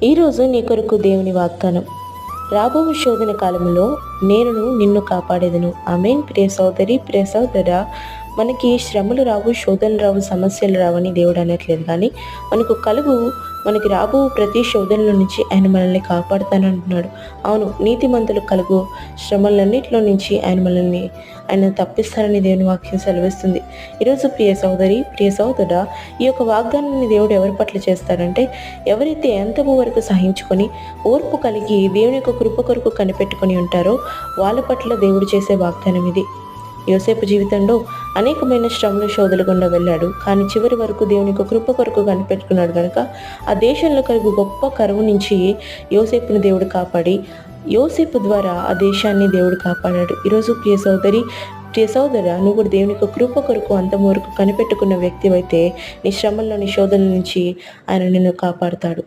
ఈరోజు నీ కొరకు దేవుని వాగ్దానం. రాబో శోధన కాలంలో నేను నిన్ను కాపాడేదను. ఆమేన్. ప్రియ సోదరి, ప్రియ సోదరా, మనకి శ్రమలు రావు, శోధనలు రావు, సమస్యలు రావని దేవుడు అనట్లేదు. కానీ మనకి రాబో ప్రతి శోధనల నుంచి ఆయన మనల్ని కాపాడుతానంటున్నాడు. అవును, నీతిమంతులు కలుగు శ్రమలన్నిటిలో నుంచి ఆయన తప్పిస్తారని దేవుని వాక్యం సెలవిస్తుంది. ఈరోజు ప్రియ సోదరి, ప్రియ సోదరుడా, ఈ యొక్క వాగ్దానాన్ని దేవుడు ఎవరి పట్ల చేస్తారంటే, ఎవరైతే అంతము వరకు సహించుకొని ఓర్పు కలిగి దేవుని యొక్క కృప కొరకు కనిపెట్టుకొని ఉంటారో వాళ్ళ పట్ల దేవుడు చేసే వాగ్దానం ఇది. యోసేపు జీవితంలో అనేకమైన శ్రమలు, శోధనల గుండా వెళ్ళాడు. కానీ చివరి వరకు దేవుని యొక్క కృప కొరకు కనిపెట్టుకున్నాడు కనుక ఆ దేశంలో కలిగి గొప్ప కరువు నుంచి యోసేపుని దేవుడు కాపాడి, యోసేపు ద్వారా ఆ దేశాన్ని దేవుడు కాపాడాడు. ఈరోజు ప్రియ సోదరి, ప్రియ సోదర, నువ్వు కూడా దేవుని యొక్క కృప కొరకు అంతం వరకు కనిపెట్టుకున్న వ్యక్తి అయితే నీ శ్రమల్లో, నీ శోధనల నుంచి ఆయన నిన్ను కాపాడుతాడు.